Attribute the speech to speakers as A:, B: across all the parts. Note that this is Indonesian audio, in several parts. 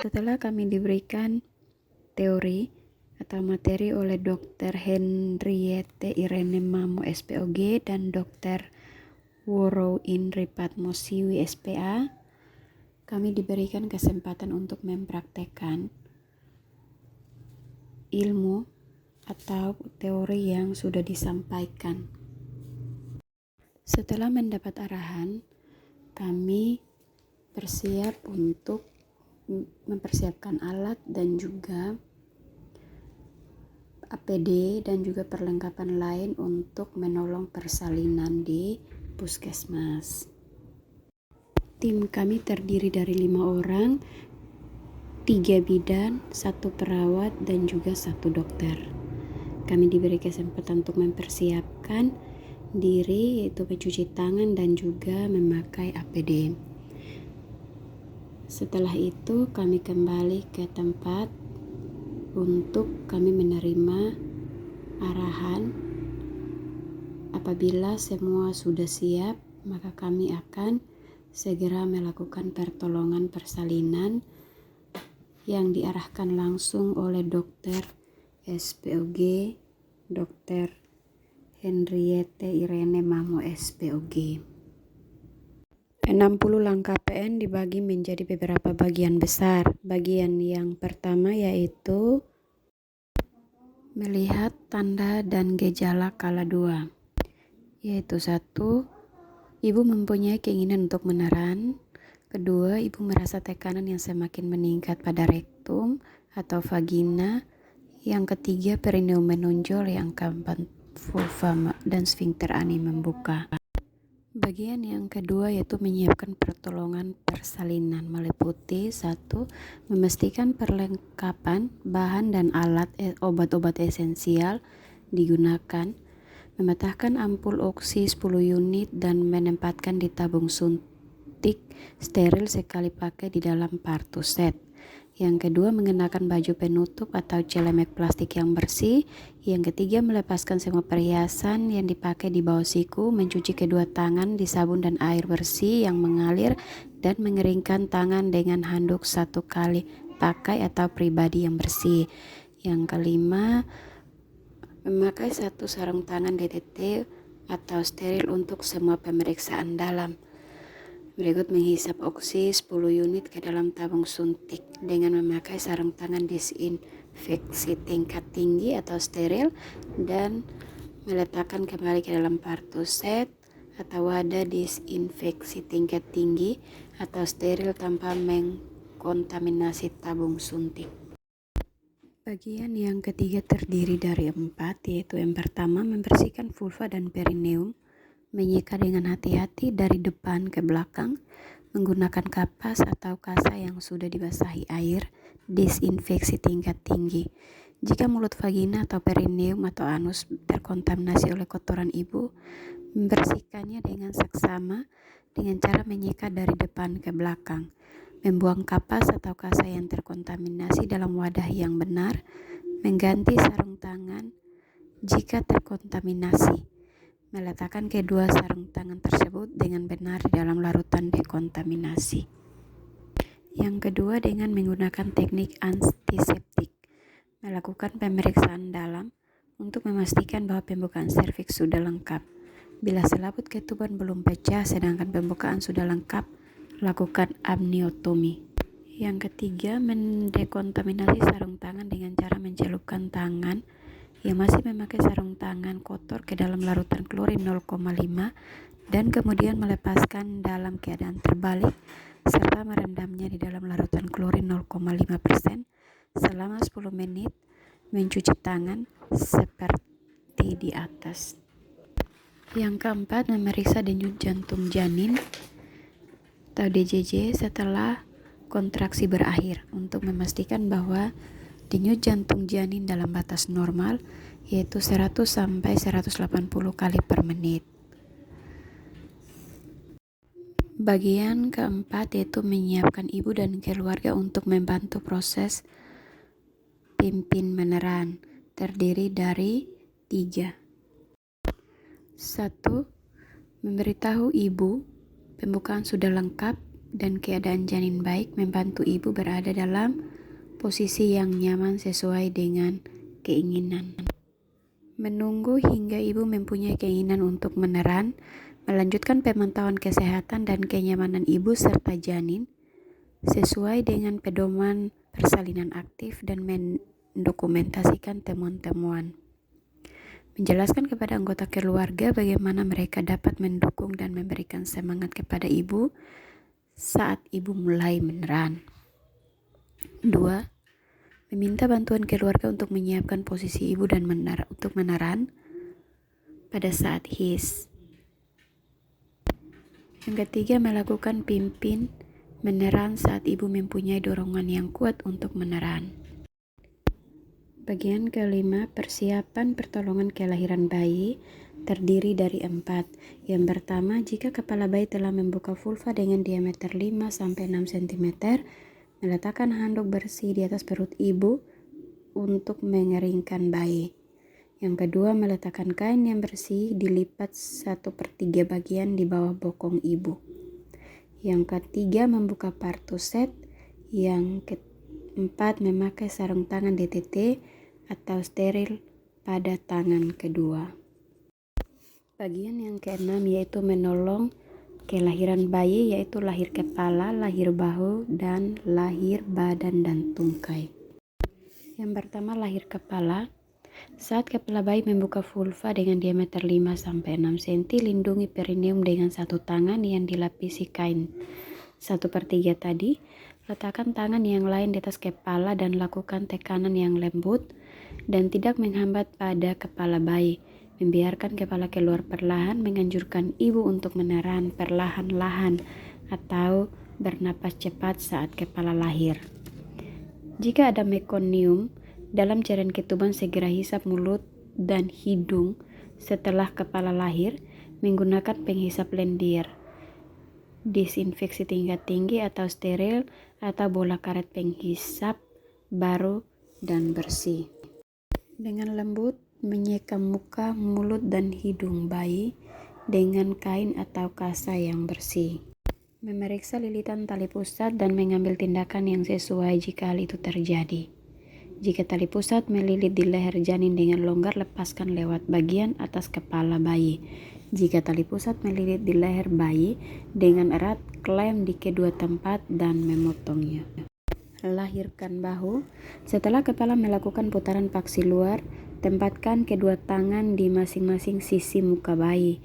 A: Setelah kami diberikan teori atau materi oleh Dr. Henriette Irene Mamo SPOG dan Dr. Worow Indri Patmosiwi SPA, kami diberikan kesempatan untuk mempraktekkan ilmu atau teori yang sudah disampaikan. Setelah mendapat arahan, kami bersiap untuk mempersiapkan alat dan juga APD dan juga perlengkapan lain untuk menolong persalinan di puskesmas. Tim kami terdiri dari 5 orang, 3 bidan, 1 perawat, dan juga 1 dokter. Kami diberi kesempatan untuk mempersiapkan diri, yaitu mencuci tangan dan juga memakai APD. Setelah itu kami kembali ke tempat untuk kami menerima arahan. Apabila semua sudah siap, maka kami akan segera melakukan pertolongan persalinan yang diarahkan langsung oleh Dr. SPOG, Dr. Henriette Irene Mamo SPOG. 60 langkah PN dibagi menjadi beberapa bagian besar. Bagian yang pertama yaitu melihat tanda dan gejala kala 2, yaitu 1, ibu mempunyai keinginan untuk meneran. 2, ibu merasa tekanan yang semakin meningkat pada rektum atau vagina. Yang 3, perineum menonjol. Yang 4, vulva dan sphincter ani membuka. Bagian yang kedua yaitu menyiapkan pertolongan persalinan, meliputi 1, memastikan perlengkapan bahan dan alat obat-obat esensial digunakan, mematahkan ampul oksi 10 unit dan menempatkan di tabung suntik steril sekali pakai di dalam partuset. Yang kedua, mengenakan baju penutup atau celemek plastik yang bersih. Yang ketiga, melepaskan semua perhiasan yang dipakai di bawah siku, mencuci kedua tangan di sabun dan air bersih yang mengalir, dan mengeringkan tangan dengan handuk 1 kali pakai atau pribadi yang bersih. Yang kelima, memakai 1 sarung tangan DTT atau steril untuk semua pemeriksaan dalam. Berikut menghisap oksi 10 unit ke dalam tabung suntik dengan memakai sarung tangan disinfeksi tingkat tinggi atau steril dan meletakkan kembali ke dalam partuset atau wadah disinfeksi tingkat tinggi atau steril tanpa mengkontaminasi tabung suntik. Bagian yang ketiga terdiri dari 4, yaitu yang pertama membersihkan vulva dan perineum, menyeka dengan hati-hati dari depan ke belakang, menggunakan kapas atau kasa yang sudah dibasahi air, disinfeksi tingkat tinggi. Jika mulut vagina atau perineum atau anus terkontaminasi oleh kotoran ibu, membersihkannya dengan seksama dengan cara menyeka dari depan ke belakang, membuang kapas atau kasa yang terkontaminasi dalam wadah yang benar, mengganti sarung tangan jika terkontaminasi, meletakkan kedua sarung tangan tersebut dengan benar di dalam larutan dekontaminasi. Yang kedua, dengan menggunakan teknik antiseptik, melakukan pemeriksaan dalam untuk memastikan bahwa pembukaan serviks sudah lengkap. Bila selaput ketuban belum pecah sedangkan pembukaan sudah lengkap, lakukan amniotomi. Yang ketiga, mendekontaminasi sarung tangan dengan cara mencelupkan tangan yang masih memakai sarung tangan kotor ke dalam larutan klorin 0,5 dan kemudian melepaskan dalam keadaan terbalik serta merendamnya di dalam larutan klorin 0,5% selama 10 menit, mencuci tangan seperti di atas. Yang keempat, memeriksa denyut jantung janin atau DJJ setelah kontraksi berakhir untuk memastikan bahwa denyut jantung janin dalam batas normal, yaitu 100 sampai 180 kali per menit. Bagian keempat yaitu menyiapkan ibu dan keluarga untuk membantu proses pimpin meneran, terdiri dari 3. 1. Memberitahu ibu pembukaan sudah lengkap dan keadaan janin baik membantu ibu berada dalam posisi yang nyaman sesuai dengan keinginan. Menunggu hingga ibu mempunyai keinginan untuk meneran, melanjutkan pemantauan kesehatan dan kenyamanan ibu serta janin sesuai dengan pedoman persalinan aktif dan mendokumentasikan temuan-temuan. Menjelaskan kepada anggota keluarga bagaimana mereka dapat mendukung dan memberikan semangat kepada ibu saat ibu mulai meneran. 2. Meminta bantuan keluarga untuk menyiapkan posisi ibu dan untuk meneran pada saat HIS. Yang ketiga, melakukan pimpin meneran saat ibu mempunyai dorongan yang kuat untuk meneran. Bagian kelima, persiapan pertolongan kelahiran bayi terdiri dari 4. Yang pertama, jika kepala bayi telah membuka vulva dengan diameter 5-6 cm, meletakkan handuk bersih di atas perut ibu untuk mengeringkan bayi. Yang kedua, meletakkan kain yang bersih dilipat 1/3 bagian di bawah bokong ibu. Yang ketiga, membuka partuset. Yang keempat, memakai sarung tangan DTT atau steril pada tangan kedua. Bagian yang keenam yaitu menolong kelahiran bayi, yaitu lahir kepala, lahir bahu, dan lahir badan dan tungkai. Yang pertama, lahir kepala. Saat kepala bayi membuka vulva dengan diameter 5-6 cm, lindungi perineum dengan satu tangan yang dilapisi kain 1/3 tadi. Letakkan tangan yang lain di atas kepala dan lakukan tekanan yang lembut dan tidak menghambat pada kepala bayi. Membiarkan kepala keluar perlahan, menganjurkan ibu untuk meneran perlahan-lahan atau bernapas cepat saat kepala lahir. Jika ada mekonium dalam cairan ketuban, segera hisap mulut dan hidung setelah kepala lahir menggunakan penghisap lendir, disinfeksi tingkat tinggi atau steril, atau bola karet penghisap baru dan bersih. Dengan lembut menyekam muka, mulut, dan hidung bayi dengan kain atau kasa yang bersih. Memeriksa lilitan tali pusat dan mengambil tindakan yang sesuai jika hal itu terjadi. Jika tali pusat melilit di leher janin dengan longgar, lepaskan lewat bagian atas kepala bayi. Jika tali pusat melilit di leher bayi dengan erat, klem di kedua tempat dan memotongnya. Lahirkan bahu. Setelah kepala melakukan putaran paksi luar, tempatkan kedua tangan di masing-masing sisi muka bayi.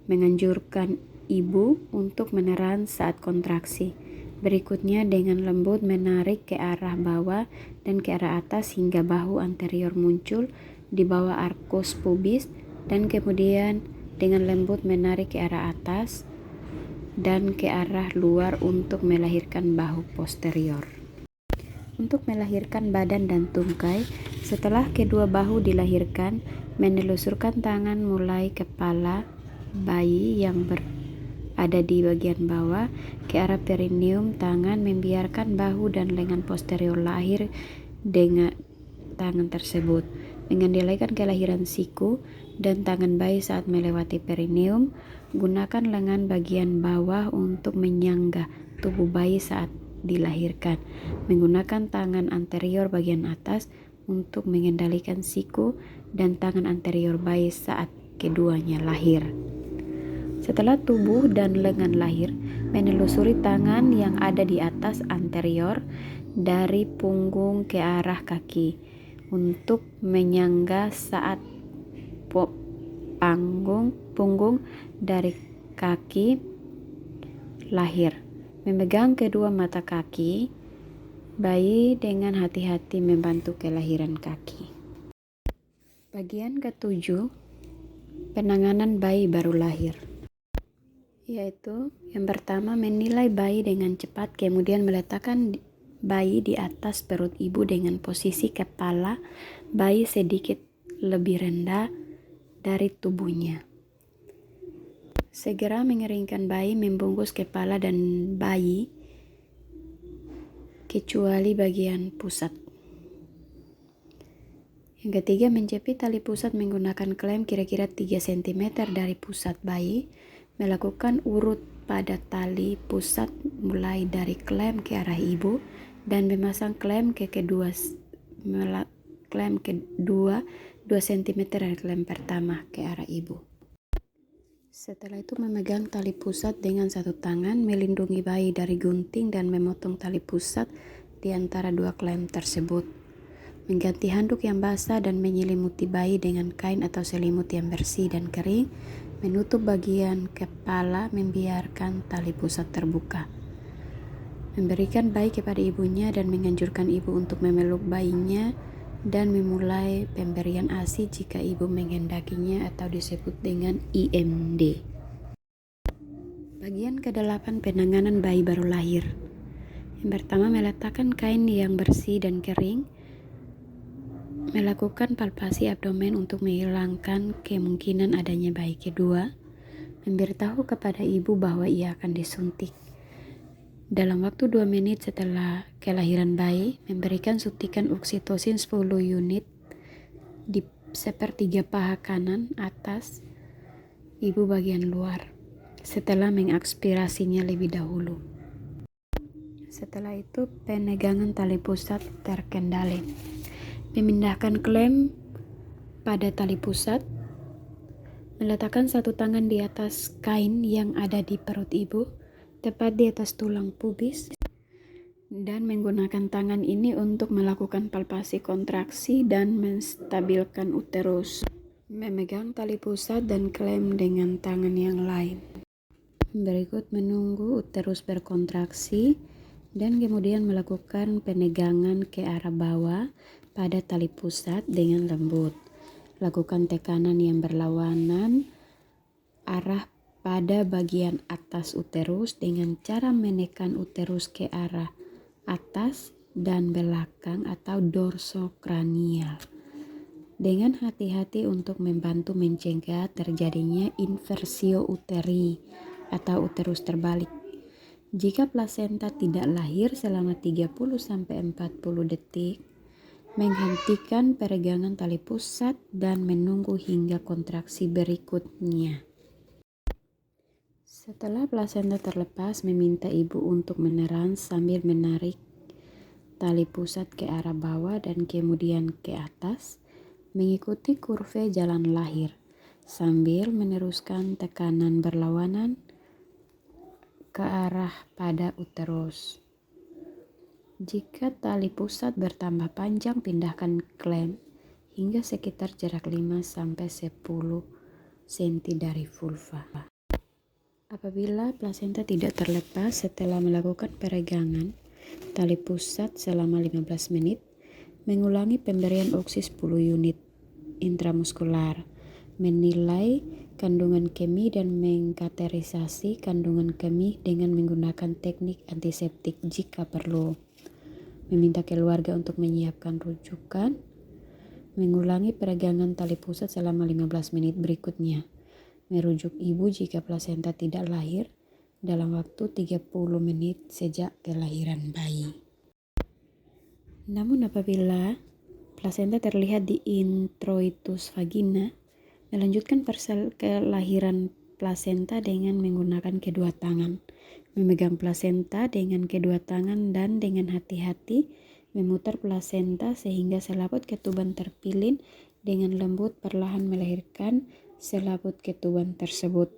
A: Menganjurkan ibu untuk meneran saat kontraksi. Berikutnya, dengan lembut menarik ke arah bawah dan ke arah atas hingga bahu anterior muncul di bawah arkus pubis, dan kemudian dengan lembut menarik ke arah atas dan ke arah luar untuk melahirkan bahu posterior. Untuk melahirkan badan dan tungkai, setelah kedua bahu dilahirkan, menelusurkan tangan mulai kepala bayi yang ada di bagian bawah ke arah perineum tangan, membiarkan bahu dan lengan posterior lahir dengan tangan tersebut. Mengendalikan kelahiran siku dan tangan bayi saat melewati perineum. Gunakan lengan bagian bawah untuk menyangga tubuh bayi saat dilahirkan. Menggunakan tangan anterior bagian atas untuk mengendalikan siku dan tangan anterior bayi saat keduanya lahir. Setelah tubuh dan lengan lahir, menelusuri tangan yang ada di atas anterior dari punggung ke arah kaki untuk menyangga saat punggung dari kaki lahir. Memegang kedua mata kaki bayi dengan hati-hati membantu kelahiran kaki. Bagian ke-7, penanganan bayi baru lahir. Yaitu yang pertama, menilai bayi dengan cepat, kemudian meletakkan bayi di atas perut ibu dengan posisi kepala bayi sedikit lebih rendah dari tubuhnya. Segera mengeringkan bayi, membungkus kepala dan bayi kecuali bagian pusat. Yang ketiga, menjepit tali pusat menggunakan klem kira-kira 3 cm dari pusat bayi. Melakukan urut pada tali pusat mulai dari klem ke arah ibu dan memasang klem kedua 2 cm dari klem pertama ke arah ibu. Setelah itu memegang tali pusat dengan satu tangan, melindungi bayi dari gunting dan memotong tali pusat di antara 2 klem tersebut. Mengganti handuk yang basah dan menyelimuti bayi dengan kain atau selimut yang bersih dan kering. Menutup bagian kepala, membiarkan tali pusat terbuka. Memberikan bayi kepada ibunya dan menganjurkan ibu untuk memeluk bayinya dan memulai pemberian ASI jika ibu menghendakinya atau disebut dengan IMD. Bagian ke-8 penanganan bayi baru lahir. Yang pertama, meletakkan kain yang bersih dan kering. Melakukan palpasi abdomen untuk menghilangkan kemungkinan adanya bayi. Kedua, memberitahu kepada ibu bahwa ia akan disuntik. Dalam waktu 2 menit setelah kelahiran bayi, memberikan suntikan oksitosin 10 unit di sepertiga paha kanan atas ibu bagian luar setelah mengaspirasinya lebih dahulu. Setelah itu, penegangan tali pusat terkendali. Memindahkan klem pada tali pusat, meletakkan satu tangan di atas kain yang ada di perut ibu, tepat di atas tulang pubis, dan menggunakan tangan ini untuk melakukan palpasi kontraksi dan menstabilkan uterus. Memegang tali pusat dan klem dengan tangan yang lain. Berikut menunggu uterus berkontraksi dan kemudian melakukan penegangan ke arah bawah pada tali pusat dengan lembut. Lakukan tekanan yang berlawanan arah pada bagian atas uterus dengan cara menekan uterus ke arah atas dan belakang atau dorsokranial dengan hati-hati untuk membantu mencegah terjadinya inversio uteri atau uterus terbalik. Jika plasenta tidak lahir selama 30-40 detik, menghentikan peregangan tali pusat dan menunggu hingga kontraksi berikutnya. Setelah plasenta terlepas, meminta ibu untuk meneran sambil menarik tali pusat ke arah bawah dan kemudian ke atas, mengikuti kurve jalan lahir, sambil meneruskan tekanan berlawanan ke arah pada uterus. Jika tali pusat bertambah panjang, pindahkan klem hingga sekitar jarak 5-10 cm dari vulva. Apabila plasenta tidak terlepas setelah melakukan peregangan tali pusat selama 15 menit, mengulangi pemberian oksi 10 unit intramuskular, menilai kandungan kemih dan mengkateterisasi kandungan kemih dengan menggunakan teknik antiseptik jika perlu. Meminta keluarga untuk menyiapkan rujukan, mengulangi peregangan tali pusat selama 15 menit berikutnya. Merujuk ibu jika plasenta tidak lahir dalam waktu 30 menit sejak kelahiran bayi. Namun apabila plasenta terlihat di introitus vagina, melanjutkan kelahiran plasenta dengan menggunakan kedua tangan. Memegang plasenta dengan kedua tangan dan dengan hati-hati memutar plasenta sehingga selaput ketuban terpilin dengan lembut perlahan melahirkan selaput ketuban tersebut.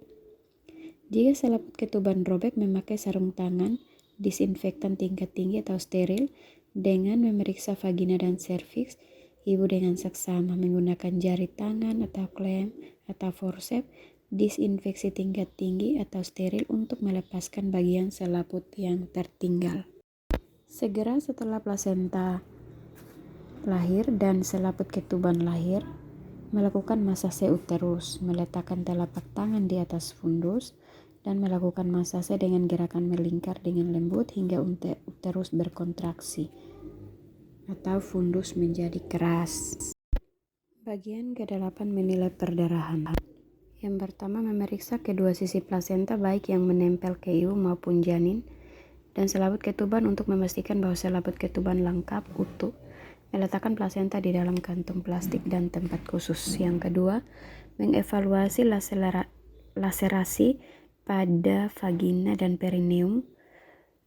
A: Jika selaput ketuban robek, memakai sarung tangan, disinfektan tingkat tinggi atau steril dengan memeriksa vagina dan serviks ibu dengan seksama menggunakan jari tangan atau klem atau forceps, disinfeksi tingkat tinggi atau steril untuk melepaskan bagian selaput yang tertinggal. Segera setelah plasenta lahir dan selaput ketuban lahir, melakukan masase uterus, meletakkan telapak tangan di atas fundus, dan melakukan masase dengan gerakan melingkar dengan lembut hingga uterus berkontraksi atau fundus menjadi keras. Bagian ke-8 menilai perdarahan. Yang pertama, memeriksa kedua sisi plasenta baik yang menempel ke ibu maupun janin dan selaput ketuban untuk memastikan bahwa selaput ketuban lengkap utuh. Meletakkan plasenta di dalam kantung plastik dan tempat khusus. Yang kedua, mengevaluasi laserasi pada vagina dan perineum,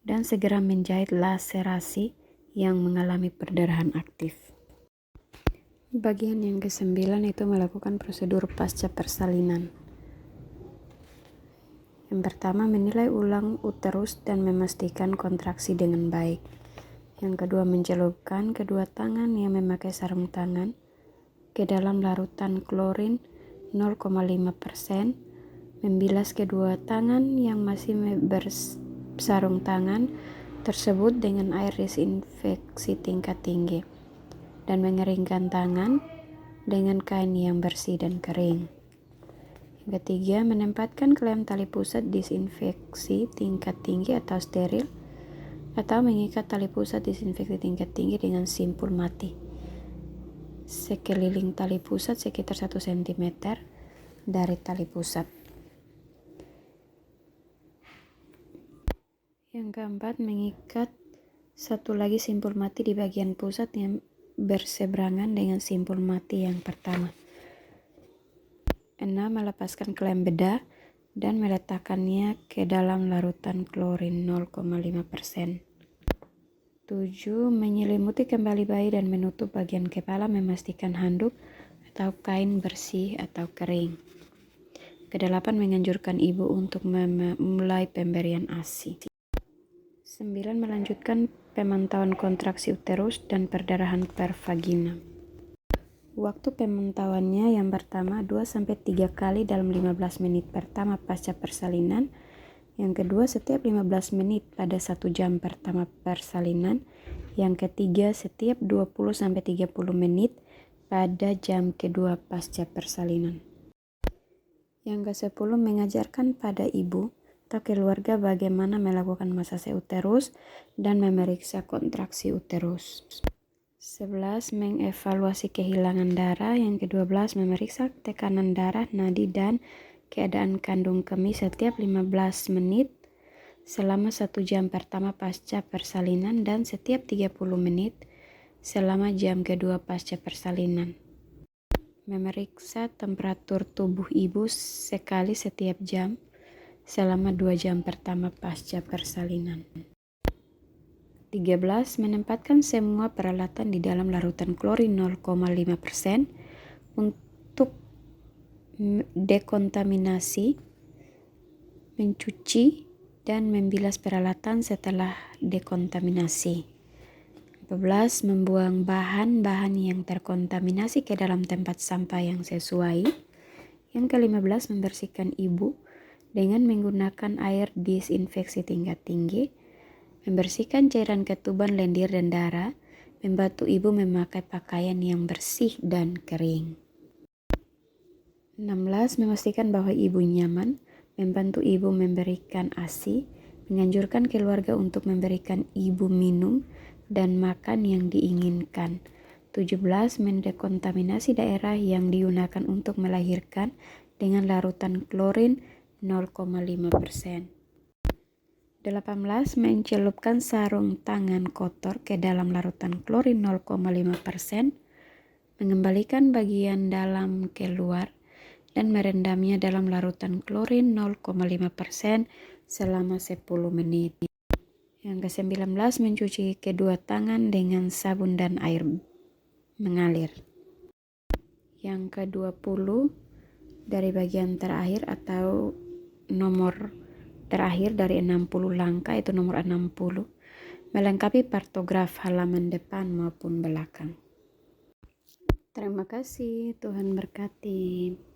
A: dan segera menjahit laserasi yang mengalami perdarahan aktif. Bagian yang ke-9 itu melakukan prosedur pasca persalinan. Yang pertama, menilai ulang uterus dan memastikan kontraksi dengan baik. Yang kedua, mencelupkan kedua tangan yang memakai sarung tangan ke dalam larutan klorin 0,5%, membilas kedua tangan yang masih bersarung tangan tersebut dengan air disinfeksi tingkat tinggi, dan mengeringkan tangan dengan kain yang bersih dan kering. Yang ketiga, menempatkan klem tali pusat disinfeksi tingkat tinggi atau steril, atau mengikat tali pusat disinfeksi tingkat tinggi dengan simpul mati sekeliling tali pusat sekitar 1 cm dari tali pusat. Yang keempat, mengikat satu lagi simpul mati di bagian pusat yang berseberangan dengan simpul mati yang pertama. 6. Melepaskan klem bedah dan meletakkannya ke dalam larutan klorin 0,5%. 7. Menyelimuti kembali bayi dan menutup bagian kepala, memastikan handuk atau kain bersih atau kering. Ke-8. Menganjurkan ibu untuk memulai pemberian ASI. 9. Melanjutkan pemantauan kontraksi uterus dan perdarahan per vagina. Waktu pemantauannya yang pertama 2-3 kali dalam 15 menit pertama pasca persalinan. Yang kedua, setiap 15 menit pada 1 jam pertama persalinan. Yang ketiga, setiap 20-30 menit pada jam kedua pasca persalinan. Yang ke-10, mengajarkan pada ibu atau keluarga bagaimana melakukan masase uterus dan memeriksa kontraksi uterus. 11. Mengevaluasi kehilangan darah. Yang ke-12, memeriksa tekanan darah, nadi, dan keadaan kandung kemih setiap 15 menit selama 1 jam pertama pasca persalinan dan setiap 30 menit selama jam kedua pasca persalinan. Memeriksa temperatur tubuh ibu sekali setiap jam selama 2 jam pertama pasca persalinan. 13. Menempatkan semua peralatan di dalam larutan klorin 0,5% untuk dekontaminasi, mencuci, dan membilas peralatan setelah dekontaminasi. 14. Membuang bahan-bahan yang terkontaminasi ke dalam tempat sampah yang sesuai. Yang ke-15, membersihkan ibu dengan menggunakan air disinfeksi tingkat tinggi, membersihkan cairan ketuban, lendir, dan darah, membantu ibu memakai pakaian yang bersih dan kering. 16. Memastikan bahwa ibu nyaman, membantu ibu memberikan ASI, menganjurkan keluarga untuk memberikan ibu minum dan makan yang diinginkan. 17. Mendekontaminasi daerah yang digunakan untuk melahirkan dengan larutan klorin 0,5%. 18. Mencelupkan sarung tangan kotor ke dalam larutan klorin 0,5%, mengembalikan bagian dalam keluar, dan merendamnya dalam larutan klorin 0,5% selama 10 menit. Yang ke-19, mencuci kedua tangan dengan sabun dan air mengalir. Yang ke-20, dari bagian terakhir atau nomor terakhir dari 60 langkah, itu nomor 60, melengkapi partograf halaman depan maupun belakang. Terima kasih, Tuhan berkati.